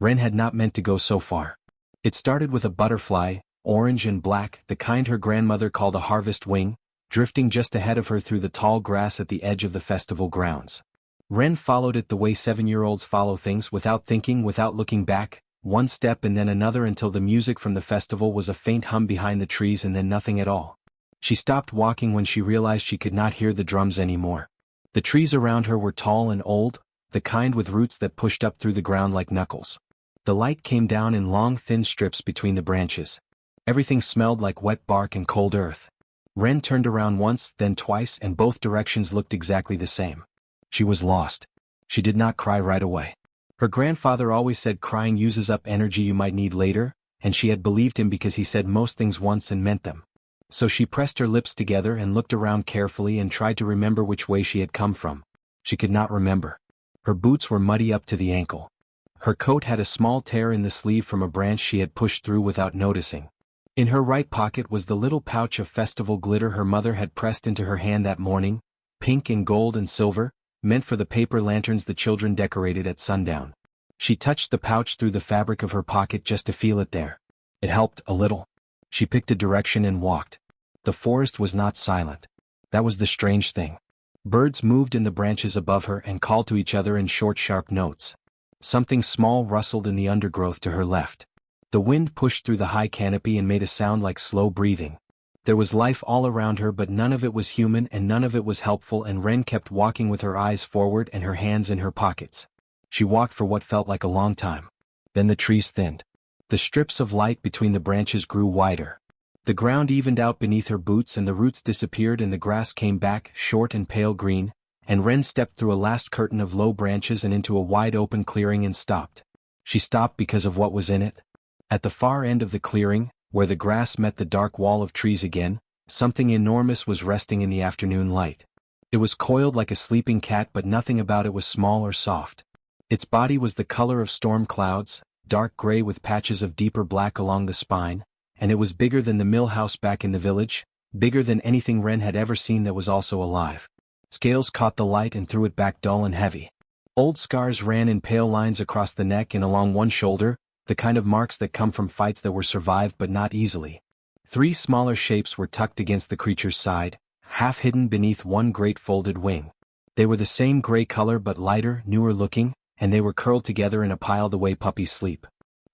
Wren had not meant to go so far. It started with a butterfly, orange and black, the kind her grandmother called a harvest wing, drifting just ahead of her through the tall grass at the edge of the festival grounds. Wren followed it the way 7-year-olds follow things, without thinking, without looking back, one step and then another, until the music from the festival was a faint hum behind the trees and then nothing at all. She stopped walking when she realized she could not hear the drums anymore. The trees around her were tall and old, the kind with roots that pushed up through the ground like knuckles. The light came down in long thin strips between the branches. Everything smelled like wet bark and cold earth. Wren turned around once, then twice, and both directions looked exactly the same. She was lost. She did not cry right away. Her grandfather always said crying uses up energy you might need later, and she had believed him because he said most things once and meant them. So she pressed her lips together and looked around carefully and tried to remember which way she had come from. She could not remember. Her boots were muddy up to the ankle. Her coat had a small tear in the sleeve from a branch she had pushed through without noticing. In her right pocket was the little pouch of festival glitter her mother had pressed into her hand that morning, pink and gold and silver, meant for the paper lanterns the children decorated at sundown. She touched the pouch through the fabric of her pocket just to feel it there. It helped a little. She picked a direction and walked. The forest was not silent. That was the strange thing. Birds moved in the branches above her and called to each other in short, sharp notes. Something small rustled in the undergrowth to her left. The wind pushed through the high canopy and made a sound like slow breathing. There was life all around her, but none of it was human and none of it was helpful, and Wren kept walking with her eyes forward and her hands in her pockets. She walked for what felt like a long time. Then the trees thinned. The strips of light between the branches grew wider. The ground evened out beneath her boots and the roots disappeared and the grass came back, short and pale green, and Wren stepped through a last curtain of low branches and into a wide open clearing and stopped. She stopped because of what was in it. At the far end of the clearing, where the grass met the dark wall of trees again, something enormous was resting in the afternoon light. It was coiled like a sleeping cat, but nothing about it was small or soft. Its body was the color of storm clouds, dark gray with patches of deeper black along the spine, and it was bigger than the mill house back in the village, bigger than anything Wren had ever seen that was also alive. Scales caught the light and threw it back dull and heavy. Old scars ran in pale lines across the neck and along one shoulder, the kind of marks that come from fights that were survived but not easily. 3 smaller shapes were tucked against the creature's side, half hidden beneath one great folded wing. They were the same gray color but lighter, newer looking, and they were curled together in a pile the way puppies sleep.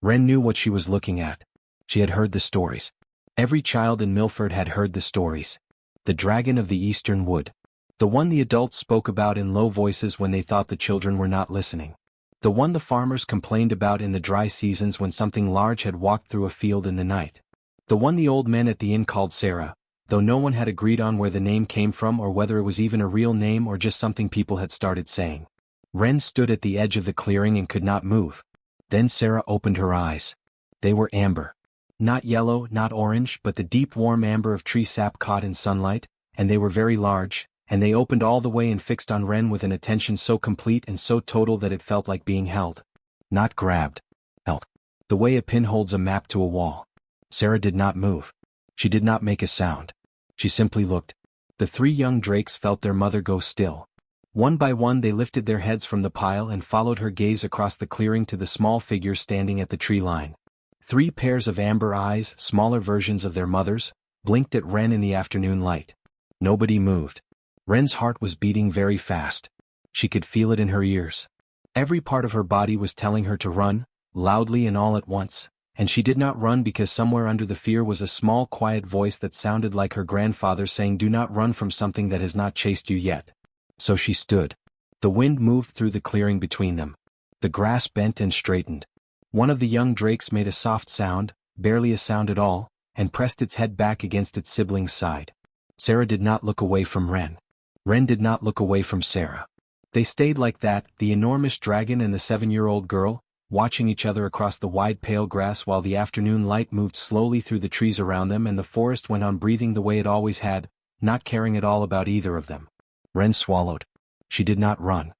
Wren knew what she was looking at. She had heard the stories. Every child in Milford had heard the stories. The dragon of the eastern wood. The one the adults spoke about in low voices when they thought the children were not listening. The one the farmers complained about in the dry seasons when something large had walked through a field in the night. The one the old men at the inn called Sera, though no one had agreed on where the name came from or whether it was even a real name or just something people had started saying. Wren stood at the edge of the clearing and could not move. Then Sera opened her eyes. They were amber. Not yellow, not orange, but the deep warm amber of tree sap caught in sunlight, and they were very large, and they opened all the way and fixed on Wren with an attention so complete and so total that it felt like being held. Not grabbed. Held. The way a pin holds a map to a wall. Sera did not move. She did not make a sound. She simply looked. The 3 young drakes felt their mother go still. One by one they lifted their heads from the pile and followed her gaze across the clearing to the small figure standing at the tree line. 3 pairs of amber eyes, smaller versions of their mothers, blinked at Wren in the afternoon light. Nobody moved. Wren's heart was beating very fast. She could feel it in her ears. Every part of her body was telling her to run, loudly and all at once, and she did not run because somewhere under the fear was a small quiet voice that sounded like her grandfather saying, "Do not run from something that has not chased you yet." So she stood. The wind moved through the clearing between them. The grass bent and straightened. One of the young drakes made a soft sound, barely a sound at all, and pressed its head back against its sibling's side. Sera did not look away from Wren. Wren did not look away from Sera. They stayed like that, the enormous dragon and the 7-year-old girl, watching each other across the wide pale grass while the afternoon light moved slowly through the trees around them and the forest went on breathing the way it always had, not caring at all about either of them. Wren swallowed. She did not run.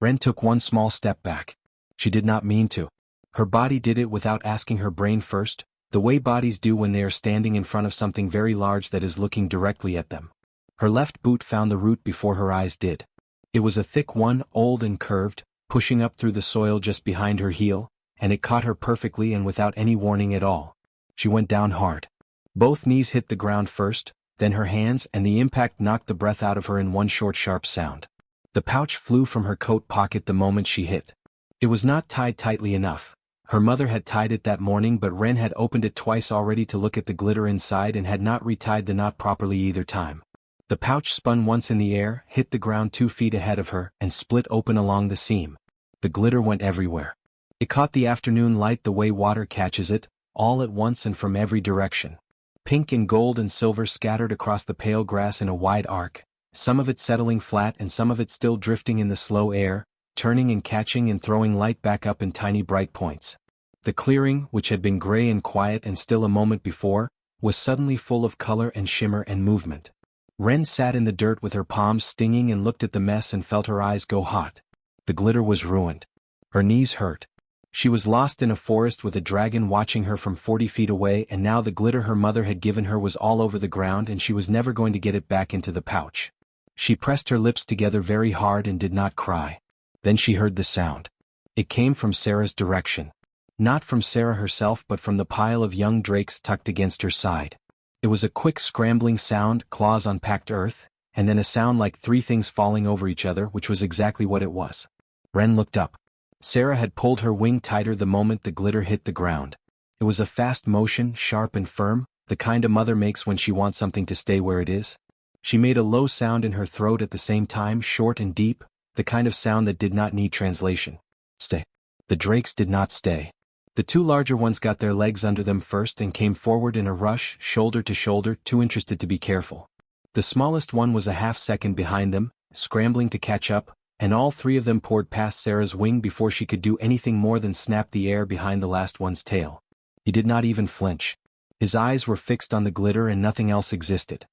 Wren took one small step back. She did not mean to. Her body did it without asking her brain first, the way bodies do when they are standing in front of something very large that is looking directly at them. Her left boot found the root before her eyes did. It was a thick one, old and curved, pushing up through the soil just behind her heel, and it caught her perfectly and without any warning at all. She went down hard. Both knees hit the ground first, then her hands, and the impact knocked the breath out of her in one short sharp sound. The pouch flew from her coat pocket the moment she hit. It was not tied tightly enough. Her mother had tied it that morning, but Wren had opened it twice already to look at the glitter inside and had not retied the knot properly either time. The pouch spun once in the air, hit the ground 2 feet ahead of her, and split open along the seam. The glitter went everywhere. It caught the afternoon light the way water catches it, all at once and from every direction. Pink and gold and silver scattered across the pale grass in a wide arc, some of it settling flat and some of it still drifting in the slow air, turning and catching and throwing light back up in tiny bright points. The clearing, which had been gray and quiet and still a moment before, was suddenly full of color and shimmer and movement. Wren sat in the dirt with her palms stinging and looked at the mess and felt her eyes go hot. The glitter was ruined. Her knees hurt. She was lost in a forest with a dragon watching her from 40 feet away, and now the glitter her mother had given her was all over the ground and she was never going to get it back into the pouch. She pressed her lips together very hard and did not cry. Then she heard the sound. It came from Sera's direction. Not from Sera herself but from the pile of young drakes tucked against her side. It was a quick scrambling sound, claws on packed earth, and then a sound like 3 things falling over each other, which was exactly what it was. Wren looked up. Sera had pulled her wing tighter the moment the glitter hit the ground. It was a fast motion, sharp and firm, the kind a mother makes when she wants something to stay where it is. She made a low sound in her throat at the same time, short and deep, the kind of sound that did not need translation. Stay. The drakes did not stay. The 2 larger ones got their legs under them first and came forward in a rush, shoulder to shoulder, too interested to be careful. The smallest one was a half-second behind them, scrambling to catch up, and all 3 of them poured past Sera's wing before she could do anything more than snap the air behind the last one's tail. He did not even flinch. His eyes were fixed on the glitter and nothing else existed.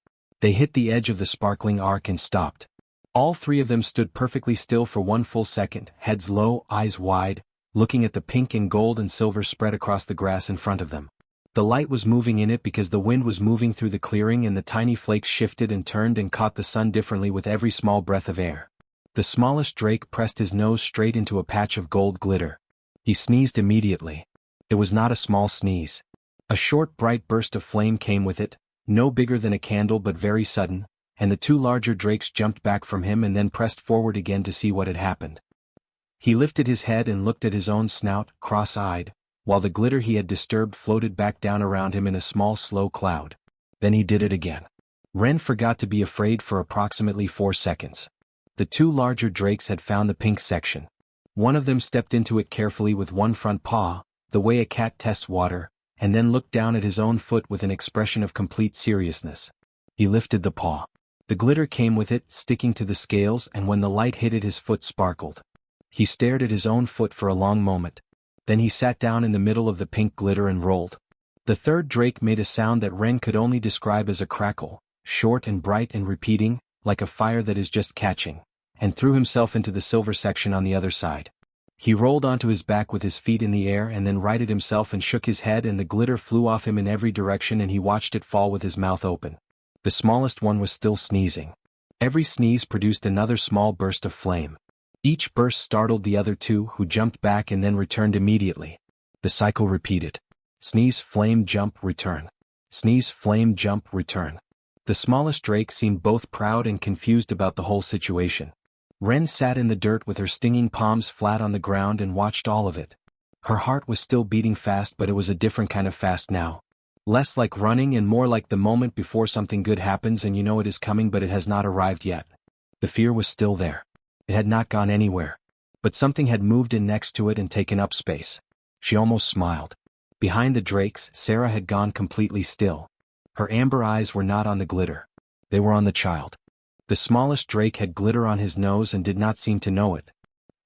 They hit the edge of the sparkling arc and stopped. All 3 of them stood perfectly still for 1 full second, heads low, eyes wide, looking at the pink and gold and silver spread across the grass in front of them. The light was moving in it because the wind was moving through the clearing and the tiny flakes shifted and turned and caught the sun differently with every small breath of air. The smallest drake pressed his nose straight into a patch of gold glitter. He sneezed immediately. It was not a small sneeze. A short bright burst of flame came with it, no bigger than a candle but very sudden, and the 2 larger drakes jumped back from him and then pressed forward again to see what had happened. He lifted his head and looked at his own snout, cross-eyed, while the glitter he had disturbed floated back down around him in a small slow cloud. Then he did it again. Wren forgot to be afraid for approximately 4 seconds. The 2 larger drakes had found the pink section. One of them stepped into it carefully with one front paw, the way a cat tests water, and then looked down at his own foot with an expression of complete seriousness. He lifted the paw. The glitter came with it, sticking to the scales, and when the light hit it his foot sparkled. He stared at his own foot for a long moment. Then he sat down in the middle of the pink glitter and rolled. The 3rd drake made a sound that Wren could only describe as a crackle, short and bright and repeating, like a fire that is just catching, and threw himself into the silver section on the other side. He rolled onto his back with his feet in the air and then righted himself and shook his head, and the glitter flew off him in every direction and he watched it fall with his mouth open. The smallest one was still sneezing. Every sneeze produced another small burst of flame. Each burst startled the other 2, who jumped back and then returned immediately. The cycle repeated. Sneeze, flame, jump, return. Sneeze, flame, jump, return. The smallest drake seemed both proud and confused about the whole situation. Wren sat in the dirt with her stinging palms flat on the ground and watched all of it. Her heart was still beating fast, but it was a different kind of fast now. Less like running and more like the moment before something good happens and you know it is coming but it has not arrived yet. The fear was still there. It had not gone anywhere. But something had moved in next to it and taken up space. She almost smiled. Behind the drakes, Sera had gone completely still. Her amber eyes were not on the glitter. They were on the child. The smallest drake had glitter on his nose and did not seem to know it.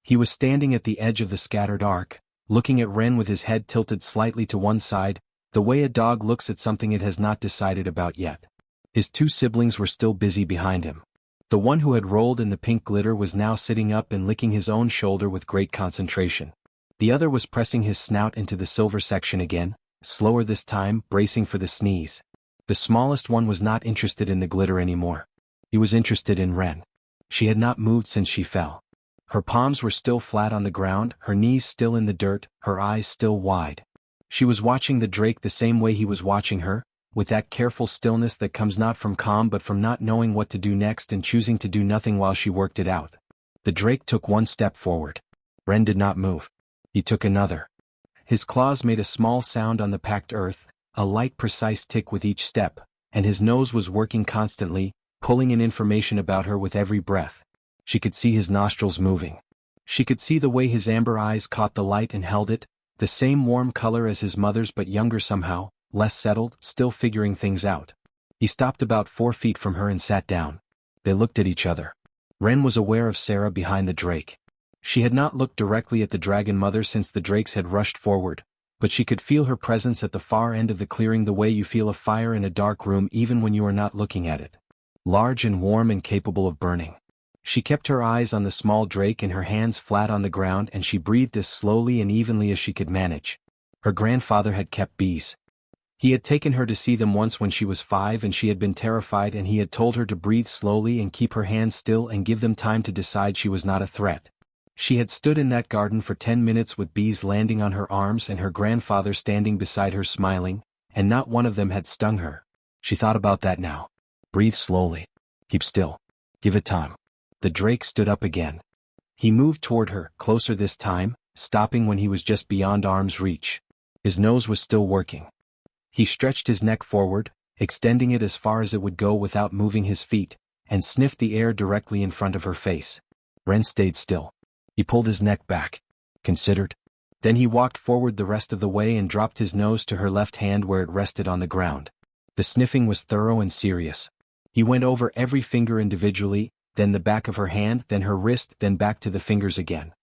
He was standing at the edge of the scattered arc, looking at Wren with his head tilted slightly to one side, the way a dog looks at something it has not decided about yet. His 2 siblings were still busy behind him. The one who had rolled in the pink glitter was now sitting up and licking his own shoulder with great concentration. The other was pressing his snout into the silver section again, slower this time, bracing for the sneeze. The smallest one was not interested in the glitter anymore. He was interested in Wren. She had not moved since she fell. Her palms were still flat on the ground, her knees still in the dirt, her eyes still wide. She was watching the drake the same way he was watching her, with that careful stillness that comes not from calm but from not knowing what to do next and choosing to do nothing while she worked it out. The drake took one step forward. Wren did not move. He took another. His claws made a small sound on the packed earth, a light precise tick with each step, and his nose was working constantly, pulling in information about her with every breath. She could see his nostrils moving. She could see the way his amber eyes caught the light and held it, the same warm color as his mother's but younger somehow, less settled, still figuring things out. He stopped about 4 feet from her and sat down. They looked at each other. Wren was aware of Sera behind the drake. She had not looked directly at the dragon mother since the drakes had rushed forward, but she could feel her presence at the far end of the clearing the way you feel a fire in a dark room even when you are not looking at it. Large and warm and capable of burning. She kept her eyes on the small drake and her hands flat on the ground, and she breathed as slowly and evenly as she could manage. Her grandfather had kept bees. He had taken her to see them once when she was 5 and she had been terrified, and he had told her to breathe slowly and keep her hands still and give them time to decide she was not a threat. She had stood in that garden for 10 minutes with bees landing on her arms and her grandfather standing beside her smiling, and not one of them had stung her. She thought about that now. Breathe slowly. Keep still. Give it time. The drake stood up again. He moved toward her, closer this time, stopping when he was just beyond arm's reach. His nose was still working. He stretched his neck forward, extending it as far as it would go without moving his feet, and sniffed the air directly in front of her face. Wren stayed still. He pulled his neck back, considered. Then he walked forward the rest of the way and dropped his nose to her left hand where it rested on the ground. The sniffing was thorough and serious. He went over every finger individually, then the back of her hand, then her wrist, then back to the fingers again.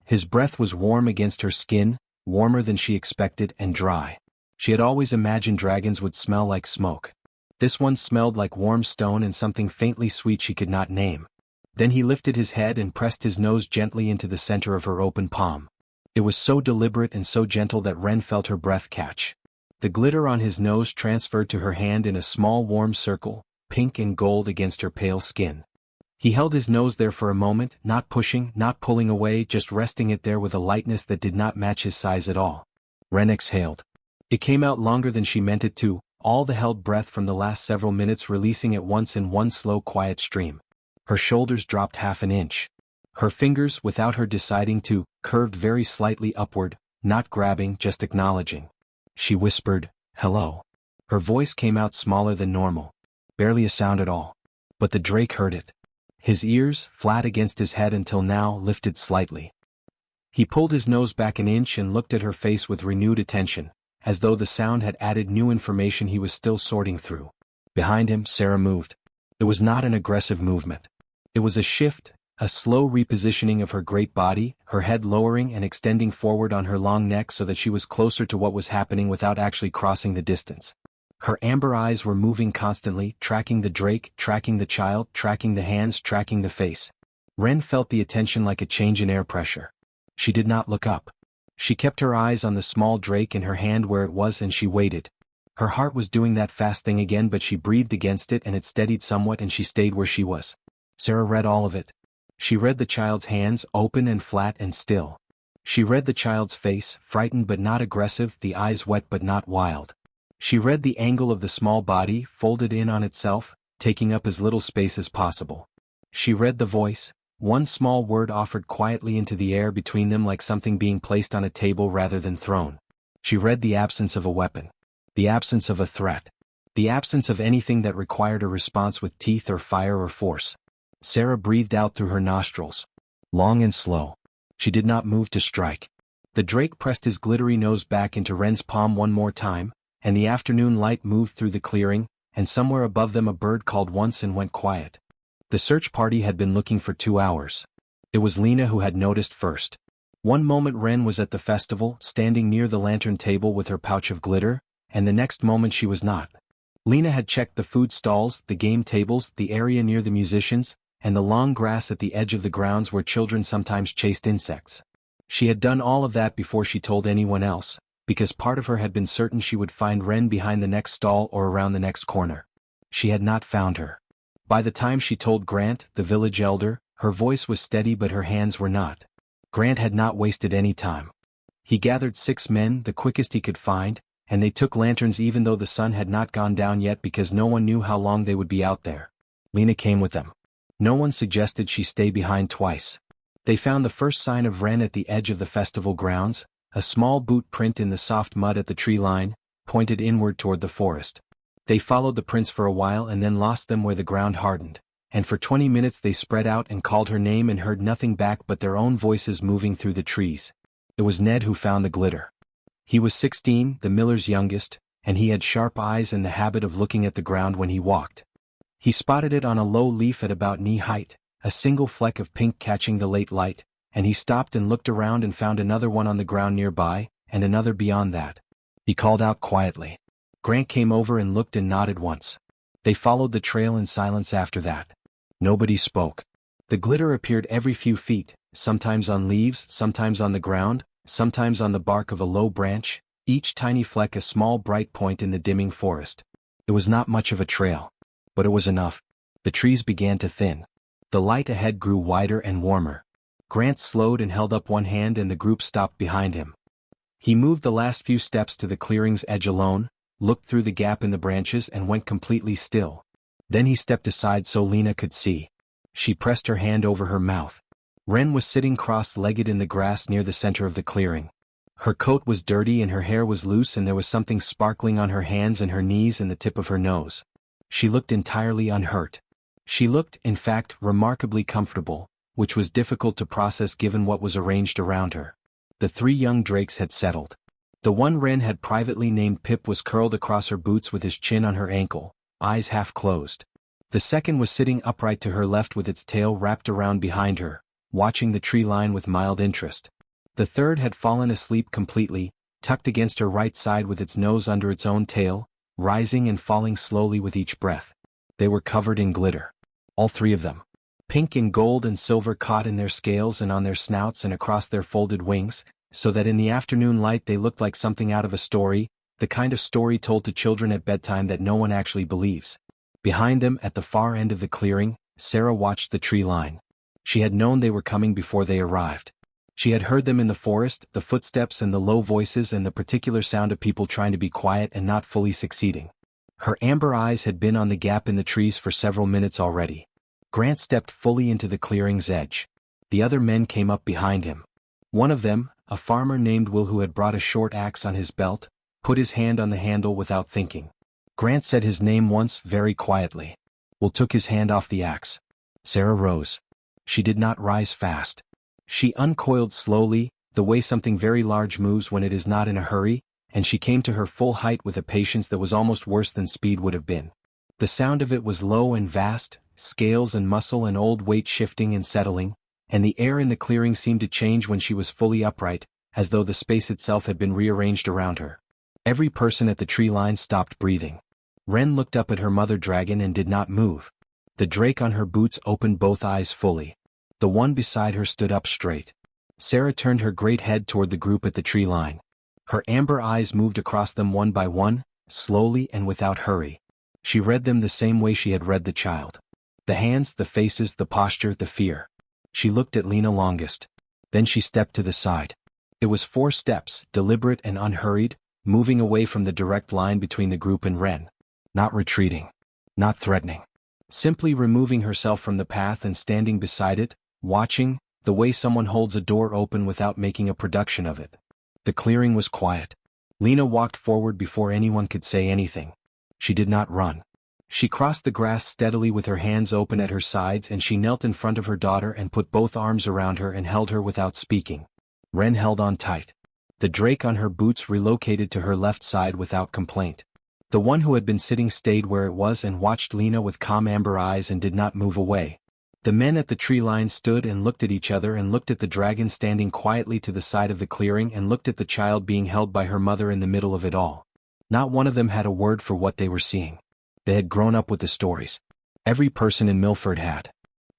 His breath was warm against her skin, warmer than she expected, and dry. She had always imagined dragons would smell like smoke. This one smelled like warm stone and something faintly sweet she could not name. Then he lifted his head and pressed his nose gently into the center of her open palm. It was so deliberate and so gentle that Wren felt her breath catch. The glitter on his nose transferred to her hand in a small warm circle, pink and gold against her pale skin. He held his nose there for a moment, not pushing, not pulling away, just resting it there with a lightness that did not match his size at all. Wren exhaled. It came out longer than she meant it to, all the held breath from the last several minutes releasing at once in one slow quiet stream. Her shoulders dropped half an inch. Her fingers, without her deciding to, curved very slightly upward, not grabbing, just acknowledging. She whispered, "Hello." Her voice came out smaller than normal. Barely a sound at all. But the drake heard it. His ears, flat against his head until now, lifted slightly. He pulled his nose back an inch and looked at her face with renewed attention, as though the sound had added new information he was still sorting through. Behind him, Sera moved. It was not an aggressive movement. It was a shift, a slow repositioning of her great body, her head lowering and extending forward on her long neck so that she was closer to what was happening without actually crossing the distance. Her amber eyes were moving constantly, tracking the drake, tracking the child, tracking the hands, tracking the face. Wren felt the attention like a change in air pressure. She did not look up. She kept her eyes on the small drake and her hand where it was, and she waited. Her heart was doing that fast thing again, but she breathed against it and it steadied somewhat and she stayed where she was. Sera read all of it. She read the child's hands, open and flat and still. She read the child's face, frightened but not aggressive, the eyes wet but not wild. She read the angle of the small body, folded in on itself, taking up as little space as possible. She read the voice, one small word offered quietly into the air between them like something being placed on a table rather than thrown. She read the absence of a weapon. The absence of a threat. The absence of anything that required a response with teeth or fire or force. Sera breathed out through her nostrils. Long and slow. She did not move to strike. The drake pressed his glittery nose back into Wren's palm one more time, and the afternoon light moved through the clearing, and somewhere above them a bird called once and went quiet. The search party had been looking for 2 hours. It was Lena who had noticed first. One moment Wren was at the festival, standing near the lantern table with her pouch of glitter, and the next moment she was not. Lena had checked the food stalls, the game tables, the area near the musicians, and the long grass at the edge of the grounds where children sometimes chased insects. She had done all of that before she told anyone else, because part of her had been certain she would find Wren behind the next stall or around the next corner. She had not found her. By the time she told Grant, the village elder, Her voice was steady but her hands were not. Grant had not wasted any time. He gathered 6 men, the quickest he could find, and they took lanterns even though the sun had not gone down yet because no one knew how long they would be out there. Lena came with them. No one suggested she stay behind twice. They found the first sign of Wren at the edge of the festival grounds, a small boot print in the soft mud at the tree line, pointed inward toward the forest. They followed the prints for a while and then lost them where the ground hardened, and for 20 minutes they spread out and called her name and heard nothing back but their own voices moving through the trees. It was Ned who found the glitter. He was 16, the miller's youngest, and he had sharp eyes and the habit of looking at the ground when he walked. He spotted it on a low leaf at about knee height, a single fleck of pink catching the late light, and he stopped and looked around and found another one on the ground nearby, and another beyond that. He called out quietly. Grant came over and looked and nodded once. They followed the trail in silence after that. Nobody spoke. The glitter appeared every few feet, sometimes on leaves, sometimes on the ground, sometimes on the bark of a low branch, each tiny fleck a small bright point in the dimming forest. It was not much of a trail, but it was enough. The trees began to thin. The light ahead grew wider and warmer. Grant slowed and held up one hand and the group stopped behind him. He moved the last few steps to the clearing's edge alone, looked through the gap in the branches and went completely still. Then he stepped aside so Lena could see. She pressed her hand over her mouth. Wren was sitting cross-legged in the grass near the center of the clearing. Her coat was dirty and her hair was loose and there was something sparkling on her hands and her knees and the tip of her nose. She looked entirely unhurt. She looked, in fact, remarkably comfortable, which was difficult to process given what was arranged around her. The 3 young drakes had settled. The one Wren had privately named Pip was curled across her boots with his chin on her ankle, eyes half closed. The second was sitting upright to her left with its tail wrapped around behind her, watching the tree line with mild interest. The third had fallen asleep completely, tucked against her right side with its nose under its own tail, rising and falling slowly with each breath. They were covered in glitter. All 3 of them. Pink and gold and silver caught in their scales and on their snouts and across their folded wings, so that in the afternoon light they looked like something out of a story, the kind of story told to children at bedtime that no one actually believes. Behind them, at the far end of the clearing, Sera watched the tree line. She had known they were coming before they arrived. She had heard them in the forest, the footsteps and the low voices and the particular sound of people trying to be quiet and not fully succeeding. Her amber eyes had been on the gap in the trees for several minutes already. Grant stepped fully into the clearing's edge. The other men came up behind him. One of them, a farmer named Will who had brought a short axe on his belt, put his hand on the handle without thinking. Grant said his name once very quietly. Will took his hand off the axe. Sera rose. She did not rise fast. She uncoiled slowly, the way something very large moves when it is not in a hurry, and she came to her full height with a patience that was almost worse than speed would have been. The sound of it was low and vast, scales and muscle and old weight shifting and settling, and the air in the clearing seemed to change when she was fully upright, as though the space itself had been rearranged around her. Every person at the tree line stopped breathing. Wren looked up at her mother dragon and did not move. The drake on her boots opened both eyes fully. The one beside her stood up straight. Sera turned her great head toward the group at the tree line. Her amber eyes moved across them one by one, slowly and without hurry. She read them the same way she had read the child. The hands, the faces, the posture, the fear. She looked at Lena longest. Then she stepped to the side. It was 4 steps, deliberate and unhurried, moving away from the direct line between the group and Wren. Not retreating. Not threatening. Simply removing herself from the path and standing beside it, watching, the way someone holds a door open without making a production of it. The clearing was quiet. Lena walked forward before anyone could say anything. She did not run. She crossed the grass steadily with her hands open at her sides and she knelt in front of her daughter and put both arms around her and held her without speaking. Wren held on tight. The drake on her boots relocated to her left side without complaint. The one who had been sitting stayed where it was and watched Lena with calm amber eyes and did not move away. The men at the tree line stood and looked at each other and looked at the dragon standing quietly to the side of the clearing and looked at the child being held by her mother in the middle of it all. Not one of them had a word for what they were seeing. They had grown up with the stories. Every person in Milford had.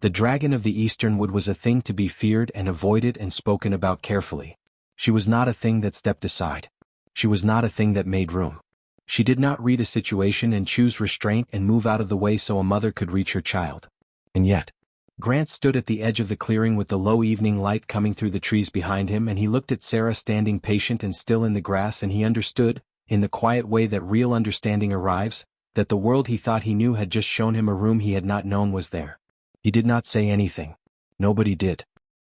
The dragon of the Eastern Wood was a thing to be feared and avoided and spoken about carefully. She was not a thing that stepped aside. She was not a thing that made room. She did not read a situation and choose restraint and move out of the way so a mother could reach her child. And yet, Grant stood at the edge of the clearing with the low evening light coming through the trees behind him, and he looked at Sera standing patient and still in the grass, and he understood, in the quiet way that real understanding arrives, that the world he thought he knew had just shown him a room he had not known was there. He did not say anything. Nobody did.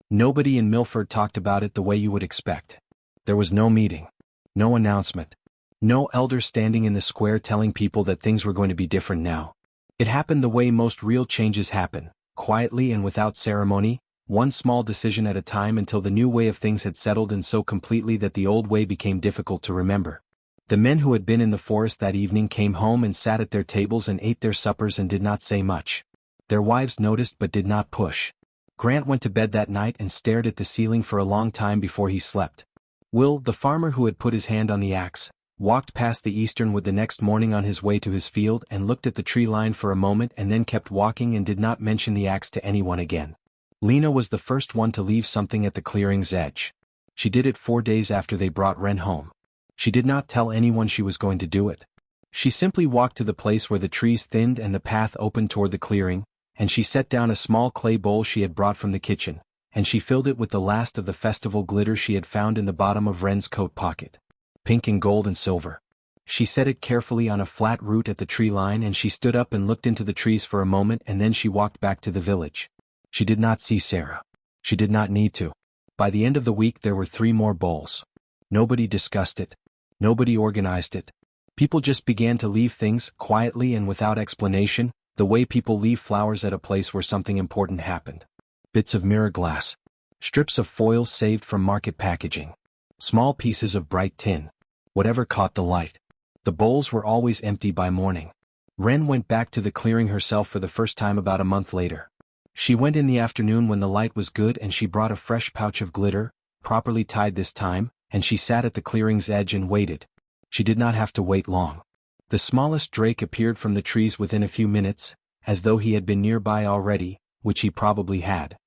Nobody in Milford talked about it the way you would expect. There was no meeting. No announcement. No elder standing in the square telling people that things were going to be different now. It happened the way most real changes happen, quietly and without ceremony, one small decision at a time, until the new way of things had settled in so completely that the old way became difficult to remember. The men who had been in the forest that evening came home and sat at their tables and ate their suppers and did not say much. Their wives noticed but did not push. Grant went to bed that night and stared at the ceiling for a long time before he slept. Will, the farmer who had put his hand on the axe, walked past the eastern wood the next morning on his way to his field and looked at the tree line for a moment and then kept walking and did not mention the axe to anyone again. Lena was the first one to leave something at the clearing's edge. She did it 4 days after they brought Wren home. She did not tell anyone she was going to do it. She simply walked to the place where the trees thinned and the path opened toward the clearing, and she set down a small clay bowl she had brought from the kitchen, and she filled it with the last of the festival glitter she had found in the bottom of Wren's coat pocket. Pink and gold and silver. She set it carefully on a flat root at the tree line, and she stood up and looked into the trees for a moment, and then she walked back to the village. She did not see Sera. She did not need to. By the end of the week there were 3 more bowls. Nobody discussed it. Nobody organized it. People just began to leave things, quietly and without explanation, the way people leave flowers at a place where something important happened. Bits of mirror glass. Strips of foil saved from market packaging. Small pieces of bright tin. Whatever caught the light. The bowls were always empty by morning. Wren went back to the clearing herself for the first time about a month later. She went in the afternoon when the light was good, and she brought a fresh pouch of glitter, properly tied this time, and she sat at the clearing's edge and waited. She did not have to wait long. The smallest drake appeared from the trees within a few minutes, as though he had been nearby already, which he probably had.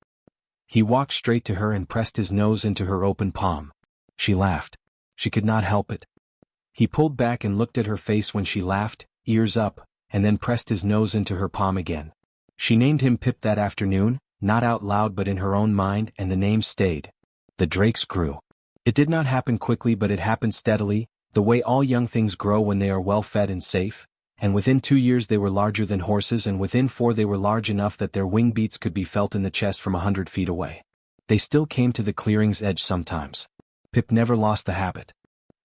He walked straight to her and pressed his nose into her open palm. She laughed. She could not help it. He pulled back and looked at her face when she laughed, ears up, and then pressed his nose into her palm again. She named him Pip that afternoon, not out loud but in her own mind, and the name stayed. The drakes grew. It did not happen quickly, but it happened steadily, the way all young things grow when they are well fed and safe, and within 2 years they were larger than horses, and within 4 they were large enough that their wing beats could be felt in the chest from 100 feet away. They still came to the clearing's edge sometimes. Pip never lost the habit.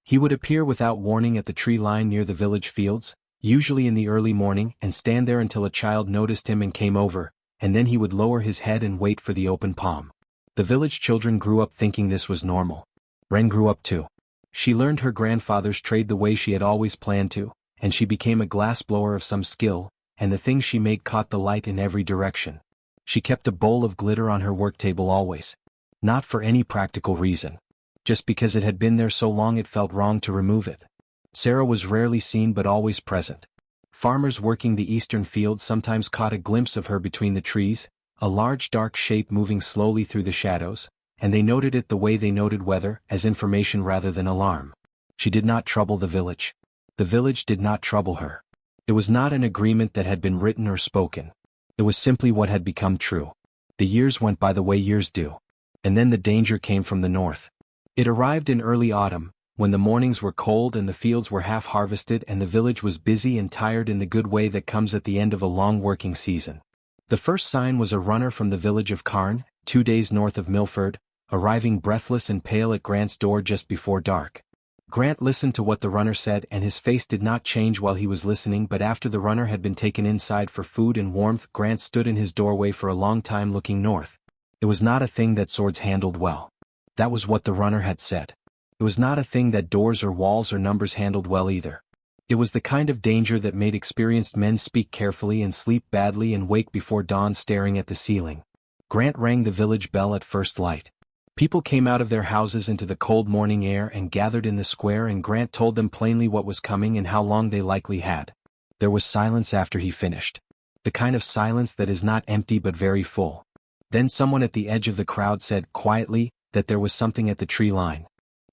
He would appear without warning at the tree line near the village fields, usually in the early morning, and stand there until a child noticed him and came over, and then he would lower his head and wait for the open palm. The village children grew up thinking this was normal. Wren grew up too. She learned her grandfather's trade the way she had always planned to, and she became a glassblower of some skill, and the things she made caught the light in every direction. She kept a bowl of glitter on her work table always. Not for any practical reason. Just because it had been there so long it felt wrong to remove it. Sera was rarely seen but always present. Farmers working the eastern fields sometimes caught a glimpse of her between the trees, a large dark shape moving slowly through the shadows, and they noted it the way they noted weather, as information rather than alarm. She did not trouble the village. The village did not trouble her. It was not an agreement that had been written or spoken. It was simply what had become true. The years went by the way years do. And then the danger came from the north. It arrived in early autumn, when the mornings were cold and the fields were half harvested and the village was busy and tired in the good way that comes at the end of a long working season. The first sign was a runner from the village of Cairn, 2 days north of Milford, arriving breathless and pale at Grant's door just before dark. Grant listened to what the runner said, and his face did not change while he was listening, but after the runner had been taken inside for food and warmth, Grant stood in his doorway for a long time looking north. It was not a thing that swords handled well. That was what the runner had said. It was not a thing that doors or walls or numbers handled well either. It was the kind of danger that made experienced men speak carefully and sleep badly and wake before dawn staring at the ceiling. Grant rang the village bell at first light. People came out of their houses into the cold morning air and gathered in the square, and Grant told them plainly what was coming and how long they likely had. There was silence after he finished. The kind of silence that is not empty but very full. Then someone at the edge of the crowd said, quietly, that there was something at the tree line.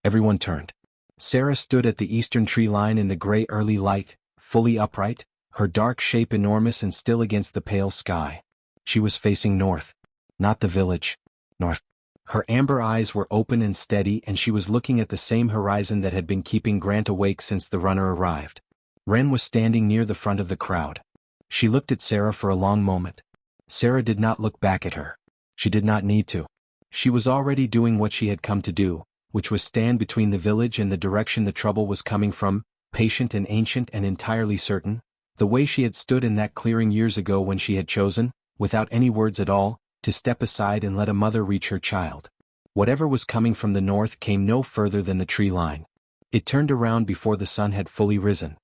Everyone turned. Sera stood at the eastern tree line in the gray early light, fully upright, her dark shape enormous and still against the pale sky. She was facing north. Not the village. North. Her amber eyes were open and steady, and she was looking at the same horizon that had been keeping Grant awake since the runner arrived. Wren was standing near the front of the crowd. She looked at Sera for a long moment. Sera did not look back at her. She did not need to. She was already doing what she had come to do, which was stand between the village and the direction the trouble was coming from, patient and ancient and entirely certain, the way she had stood in that clearing years ago when she had chosen, without any words at all, to step aside and let a mother reach her child. Whatever was coming from the north came no further than the tree line. It turned around before the sun had fully risen.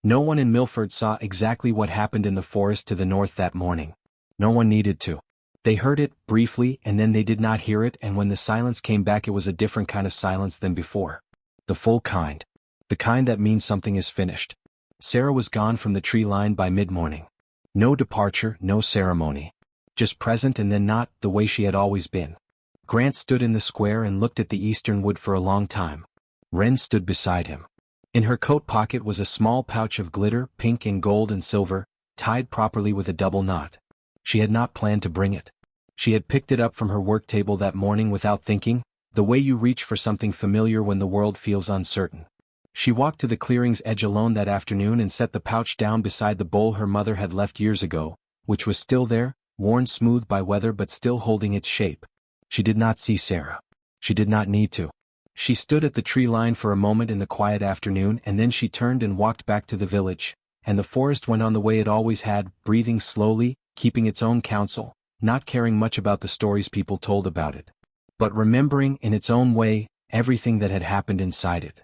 No one in Milford saw exactly what happened in the forest to the north that morning. No one needed to. They heard it, briefly, and then they did not hear it, and when the silence came back it was a different kind of silence than before. The full kind. The kind that means something is finished. Sera was gone from the tree line by mid-morning. No departure, no ceremony. Just present and then not, the way she had always been. Grant stood in the square and looked at the eastern wood for a long time. Wren stood beside him. In her coat pocket was a small pouch of glitter, pink and gold and silver, tied properly with a double knot. She had not planned to bring it. She had picked it up from her work table that morning without thinking, the way you reach for something familiar when the world feels uncertain. She walked to the clearing's edge alone that afternoon and set the pouch down beside the bowl her mother had left years ago, which was still there, worn smooth by weather but still holding its shape. She did not see Sera. She did not need to. She stood at the tree line for a moment in the quiet afternoon, and then she turned and walked back to the village, and the forest went on the way it always had, breathing slowly, keeping its own counsel, not caring much about the stories people told about it, but remembering, in its own way, everything that had happened inside it.